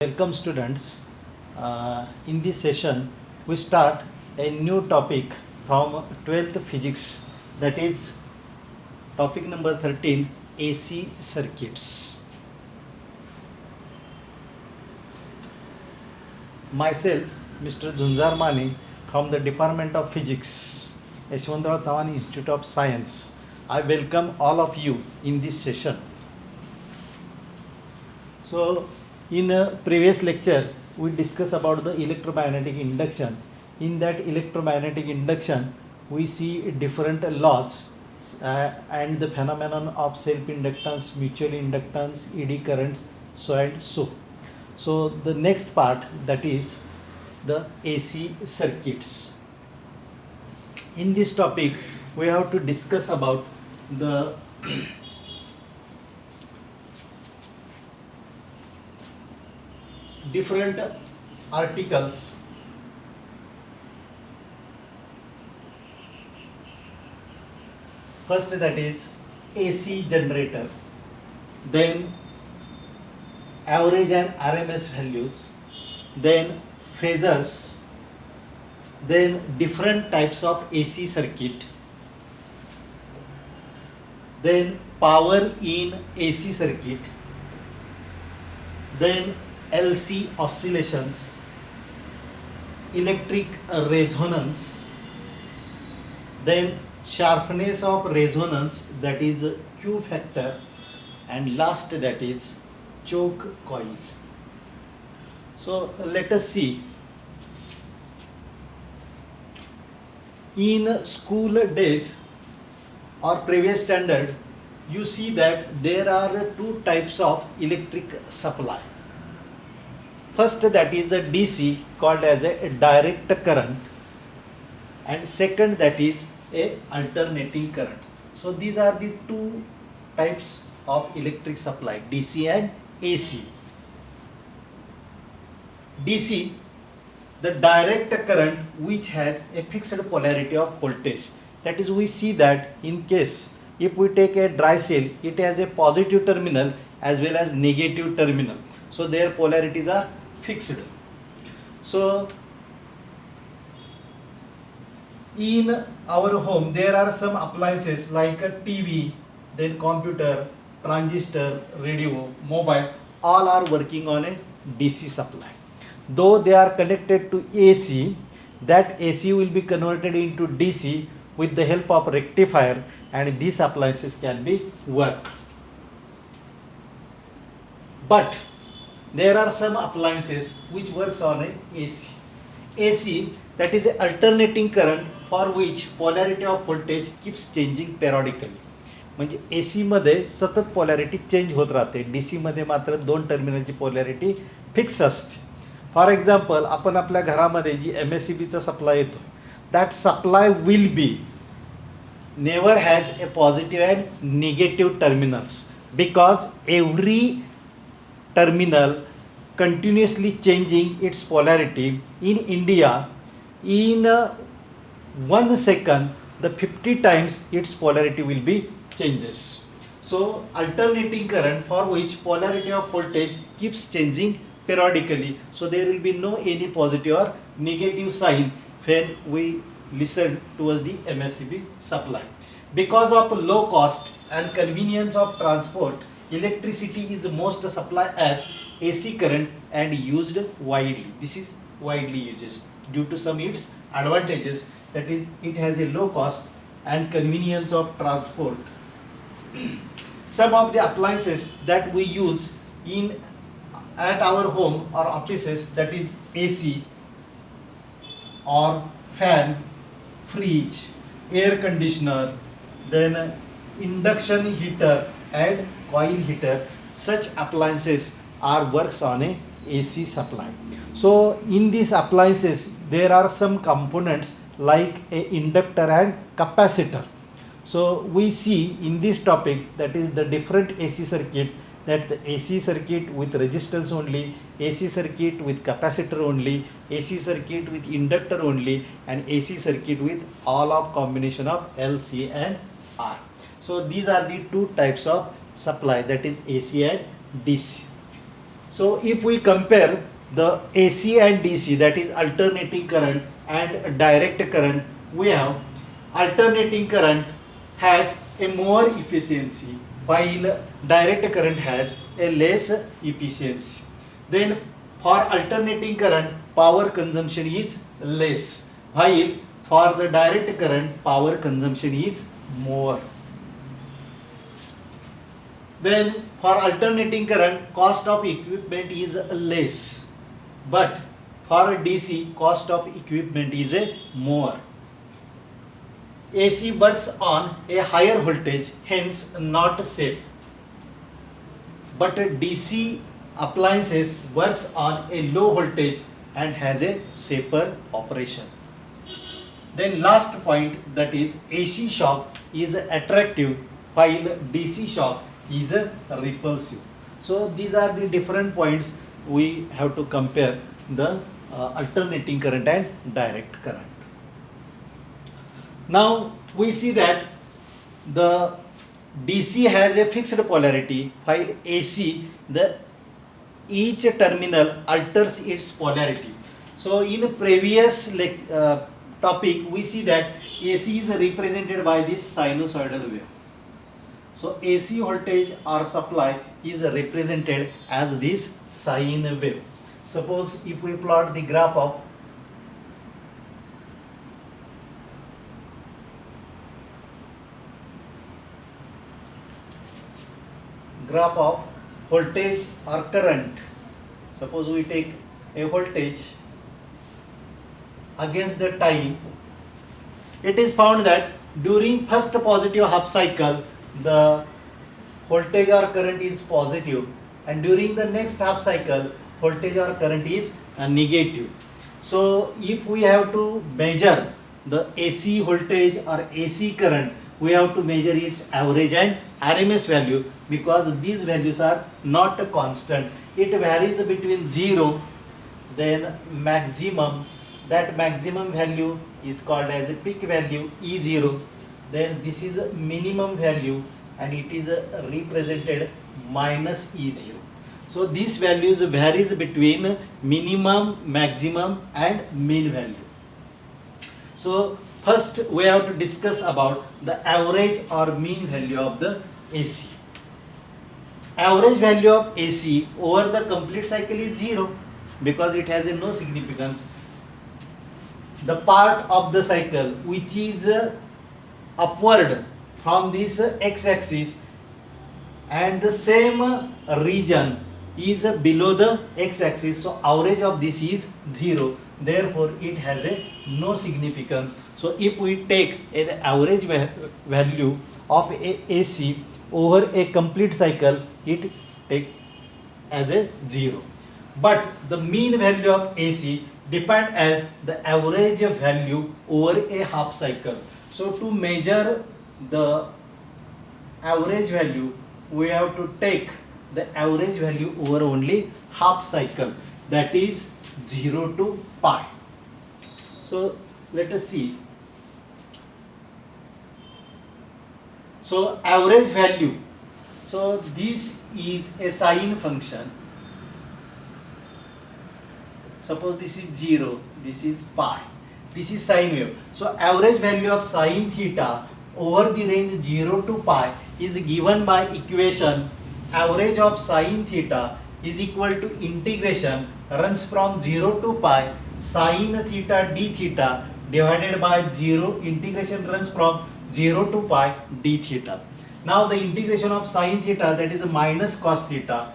Welcome students. In this session we start a new topic from 12th physics, that is topic number 13, AC circuits. Myself Mr. Zunjar Mani from the Department of Physics, Yashwantrao Chavan Institute of Science. I welcome all of you in this session. So in a previous lecture, we discussed about the electromagnetic induction. In that electromagnetic induction, we see different laws and the phenomenon of self-inductance, mutual inductance, eddy currents, so and so. So the next part, that is the AC circuits. In this topic, we have to discuss about the different articles. First, that is AC generator, then average and RMS values, then phases, then different types of AC circuit, then power in AC circuit, then LC oscillations, electric resonance, then sharpness of resonance, that is Q factor, and last, that is choke coil. So let us see. In school days or previous standard, you see that there are two types of electric supply. First, that is a DC, called as a direct current, and second, that is a alternating current. So these are the two types of electric supply, DC and AC. DC, the direct current which has a fixed polarity of voltage. That is, we see that in case if we take a dry cell, it has a positive terminal as well as negative terminal. So their polarities are fixed. So in our home there are some appliances like a TV, then computer, transistor, radio, mobile, all are working on a DC supply. Though they are connected to AC, that AC will be converted into DC with the help of rectifier, and these appliances can be worked. But there are some appliances which works on a AC. AC, that is a alternating current for which polarity of voltage keeps changing periodically. म्हणजे AC मध्ये सतत polarity change होत राहते, DC मध्ये मात्र दोन टर्मिनलची polarity fix असते. For example, आपण आपल्या घरामध्ये जी MSCBचा सप्लाय येतो, that supply will be never has a positive and negative terminals, because every terminal continuously changing its polarity. In India, in 1 second, the 50 times its polarity will be changes. So alternating current for which polarity of voltage keeps changing periodically, so there will be no any positive or negative sign when we listen towards the MSCB supply. Because of low cost and convenience of transport, electricity is most supplied as AC current and used widely. This is widely used due to some its advantages, that is it has a low cost and convenience of transport. Some of the appliances that we use in at our home or offices, that is AC or fan, fridge, air conditioner, then induction heater and coil heater, such appliances are works on a AC supply. So in these appliances there are some components like a inductor and capacitor. So we see in this topic, that is the different AC circuit, that the AC circuit with resistance only, AC circuit with capacitor only, AC circuit with inductor only, and AC circuit with all of combination of L, C and R. So these are the two types of supply, that is AC and DC. So if we compare the AC and DC, that is alternating current and direct current, we have alternating current has a more efficiency while direct current has a less efficiency. Then for alternating current, power consumption is less, while for the direct current, power consumption is more. Then for alternating current, cost of equipment is less, but for DC, cost of equipment is more. AC works on a higher voltage, hence not safe, but DC appliances works on a low voltage and has a safer operation. Then last point, that is AC shock is attractive while DC shock is repulsive. So these are the different points we have to compare the alternating current and direct current. Now we see that the DC has a fixed polarity while AC, the each terminal alters its polarity. So in the previous topic we see that AC is represented by this sinusoidal wave. So AC voltage or supply is represented as this sine wave. Suppose if we plot the graph of voltage or current, suppose we take a voltage against the time, it is found that during first positive half cycle the voltage or current is positive, and during the next half cycle voltage or current is negative. So if we have to measure the AC voltage or AC current, we have to measure its average and RMS value, because these values are not constant. It varies between 0, then maximum, that maximum value is called as a peak value E0, then this is a minimum value and it is represented minus E0. So these values varies between minimum, maximum and mean value. So first we have to discuss about the average or mean value of the AC. Average value of AC over the complete cycle is 0 because it has no significance. The part of the cycle which is upward from this x-axis and the same region is below the x-axis, so average of this is 0, therefore it has no significance. So if we take an average value of AC over a complete cycle, it take as a 0. But the mean value of AC depend as the average value over a half cycle. So to measure the average value, we have to take the average value over only half cycle, that is 0 to pi. So let us see. So average value, so this is a sine function. Suppose this is 0, this is pi, this is sine wave. So average value of sine theta over the range 0 to pi is given by equation average of sine theta is equal to integration runs from 0 to pi sine theta d theta divided by 0, integration runs from 0 to pi d theta. Now the integration of sine theta, that is minus cos theta,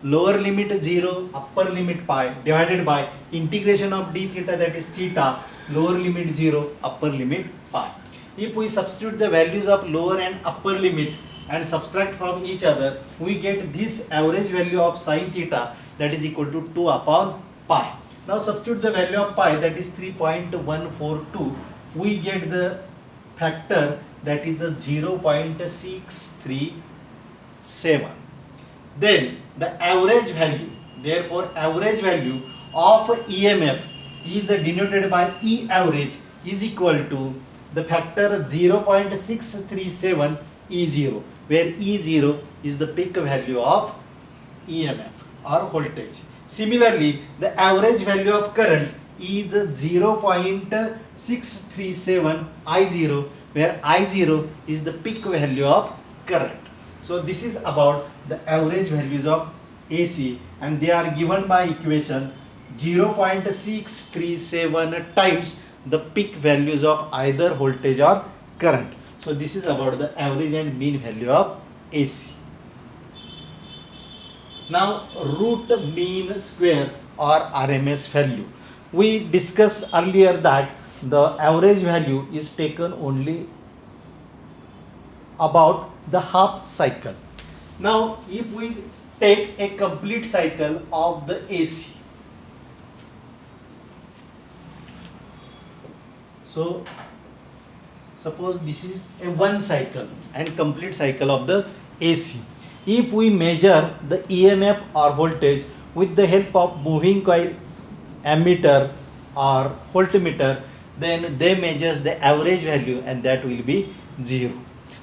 lower limit 0, upper limit pi, divided by integration of d theta, that is theta, lower limit 0, upper limit pi. If we substitute the values of lower and upper limit and subtract from each other, we get this average value of sine theta, that is equal to 2 upon pi. Now substitute the value of pi, that is 3.142, we get the factor, that is the 0.637. Then the average value, therefore average value of EMF is denoted by E average is equal to the factor 0.637 E0, where E0 is the peak value of EMF. or voltage. Similarly, the average value of current is 0.637 I0, where I0 is the peak value of current. So this is about the average values of AC, and they are given by equation 0.637 times the peak values of either voltage or current. So this is about the average and mean value of AC. Now root mean square or RMS value. We discussed earlier that the average value is taken only about the half cycle. Now if we take a complete cycle of the AC, so suppose this is a one cycle and complete cycle of the AC. If we measure the EMF or voltage with the help of moving coil ammeter or voltmeter, then they measures the average value and that will be 0.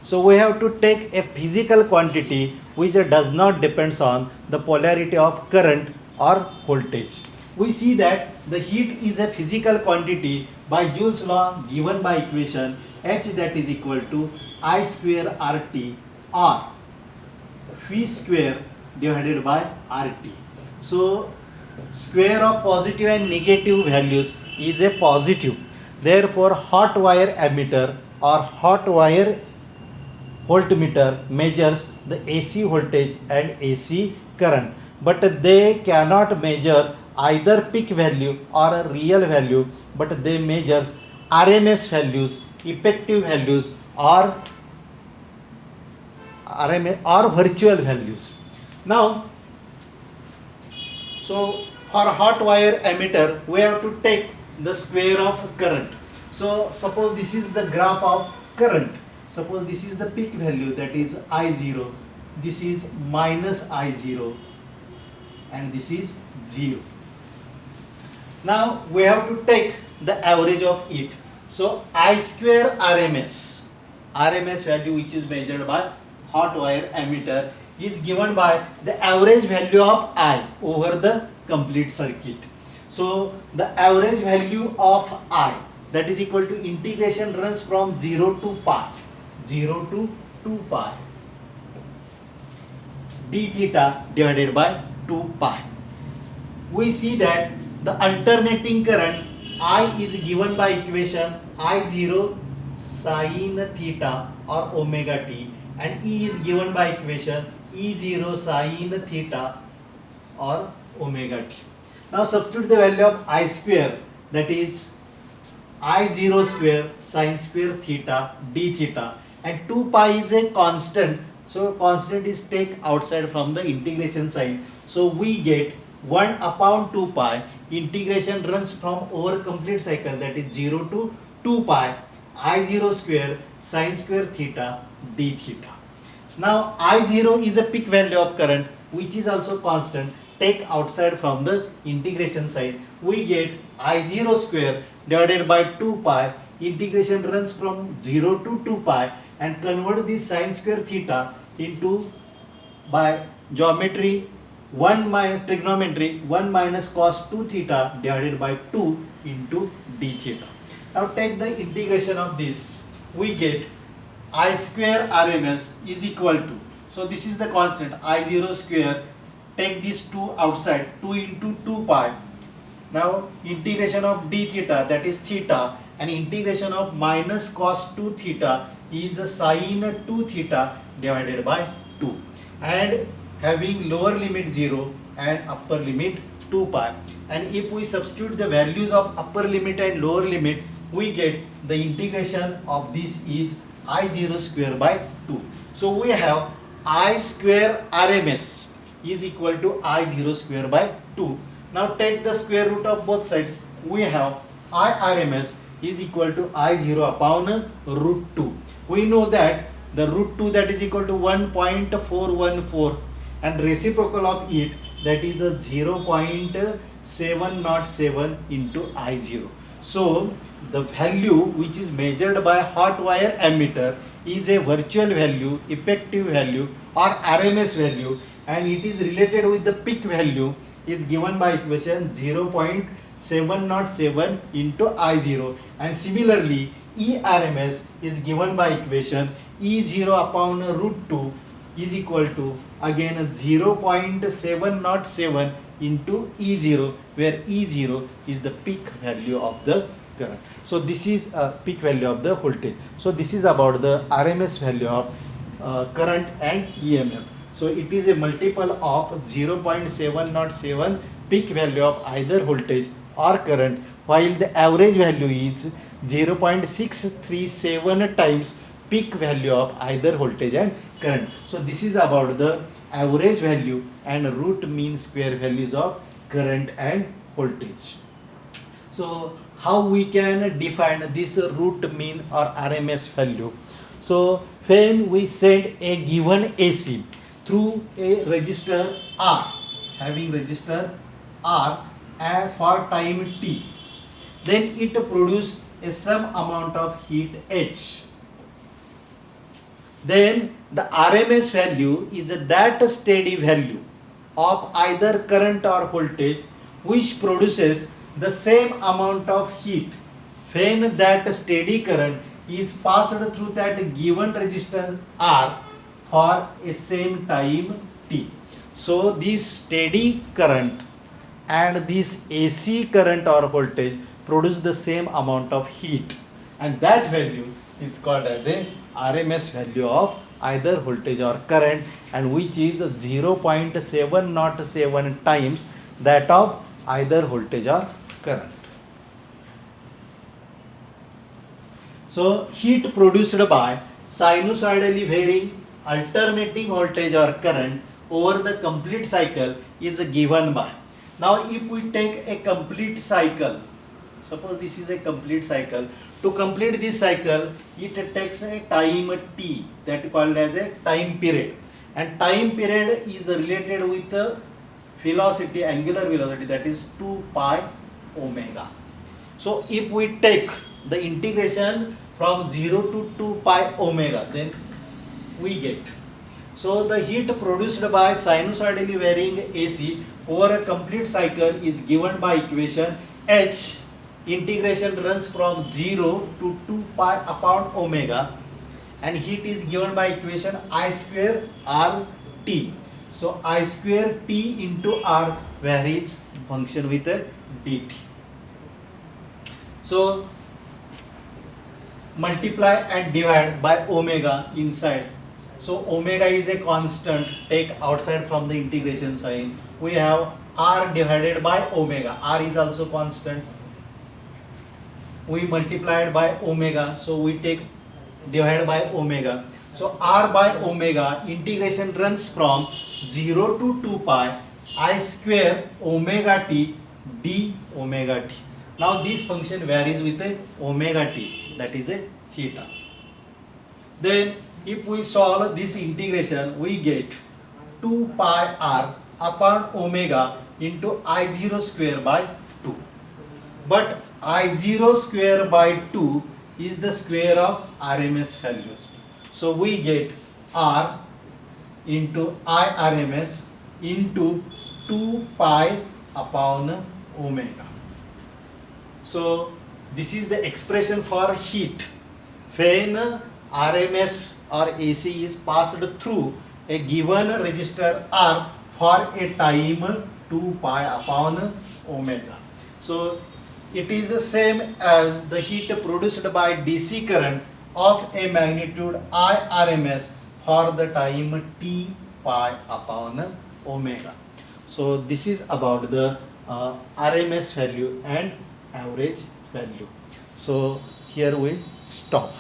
So we have to take a physical quantity which does not depends on the polarity of current or voltage. We see that the heat is a physical quantity by Joule's law given by equation H, that is equal to I square RT or V square divided by RT. So square of positive and negative values is a positive. Therefore hot wire ammeter or hot wire voltmeter measures the AC voltage and AC current, but they cannot measure either peak value or a real value, but they measures RMS values, effective values or RMS or virtual values. Now, so for hot wire ammeter we have to take the square of current. So suppose this is the graph of current. Suppose this is the peak value, that is I0, this is minus I0 and this is 0. Now we have to take the average of it. So I square RMS value which is measured by hot wire ammeter is given by the average value of I over the complete circuit. So the average value of I, that is equal to integration runs from 0 to pi, 0 to 2 pi d theta divided by 2 pi. We see that the alternating current I is given by equation I0 sin theta or omega t, and E is given by equation E0 sin theta or omega t. Now substitute the value of I square, that is I0 square sin square theta d theta, and 2 pi is a constant, so constant is take outside from the integration sign, so we get 1 upon 2 pi, integration runs from over complete cycle, that is 0 to 2 pi I0 square sin square theta d theta. Now I0 is a peak value of current which is also constant, take outside from the integration side, we get I0 square divided by 2 pi, integration runs from 0 to 2 pi, and convert this sin square theta into, by geometry, 1 minus trigonometry, 1 minus cos 2 theta divided by 2 into d theta. Now take the integration of this, we get I square RMS is equal to, so this is the constant I0 square, take this 2 outside, 2 into 2 pi. Now integration of d theta, that is theta, and integration of minus cos 2 theta is sin 2 theta divided by 2, and having lower limit 0 and upper limit 2 pi, and if we substitute the values of upper limit and lower limit, we get the integration of this is I0 square by 2. So we have I square RMS is equal to I0 square by 2. Now take the square root of both sides, we have I RMS is equal to I0 upon root 2. We know that the root 2, that is equal to 1.414, and reciprocal of it, that is a 0.707 into I0. So the value which is measured by hot wire ammeter is a virtual value, effective value or RMS value, and it is related with the peak value is given by equation 0.707 into I0, and similarly ERMS is given by equation E0 upon root 2 is equal to again 0.707 into E0, where E0 is the peak value of the current. So this is a peak value of the voltage. So this is about the RMS value of current and EMF. So it is a multiple of 0.707 peak value of either voltage or current, while the average value is 0.637 times peak value of either voltage and current. So this is about the average value and root mean square values of current and voltage. So how we can define this root mean or RMS value? So when we send a given AC through a resistor R, having resistor R for time T, then it produces a some amount of heat H. Then the RMS value is that steady value of either current or voltage which produces the same amount of heat when that steady current is passed through that given resistance R for a same time T. So this steady current and this AC current or voltage produce the same amount of heat, and that value is called as a RMS value of either voltage or current, and which is 0.707 times that of either voltage or current. So heat produced by sinusoidally varying alternating voltage or current over the complete cycle is given by. Now if we take a complete cycle, suppose this is a complete cycle. To complete this cycle, it takes a time T, that is called as a time period, and time period is related with the velocity, angular velocity, that is 2 pi omega. So if we take the integration from 0 to 2 pi omega, then we get. So the heat produced by sinusoidally varying AC over a complete cycle is given by equation H. Integration runs from 0 to 2 pi upon omega, and heat is given by equation I square R T. So I square T into R varies function with a dt. So multiply and divide by omega inside. So omega is a constant, take outside from the integration sign. We have R divided by omega. R is also constant. We multiplied by omega, so we take divided by omega. So R by omega, integration runs from 0 to 2 pi I square omega t d omega t. Now this function varies with a omega t, that is a theta. Then if we solve this integration, we get 2 pi r upon omega into I0 square by 2. But I0 square by 2 is the square of RMS values. So we get R into IRMS into 2 pi upon omega. So this is the expression for heat when RMS or AC is passed through a given resistor R for a time 2 pi upon omega. So it is the same as the heat produced by DC current of a magnitude IRMS for the time T pi upon omega. So this is about the RMS value and average value. So here we stop.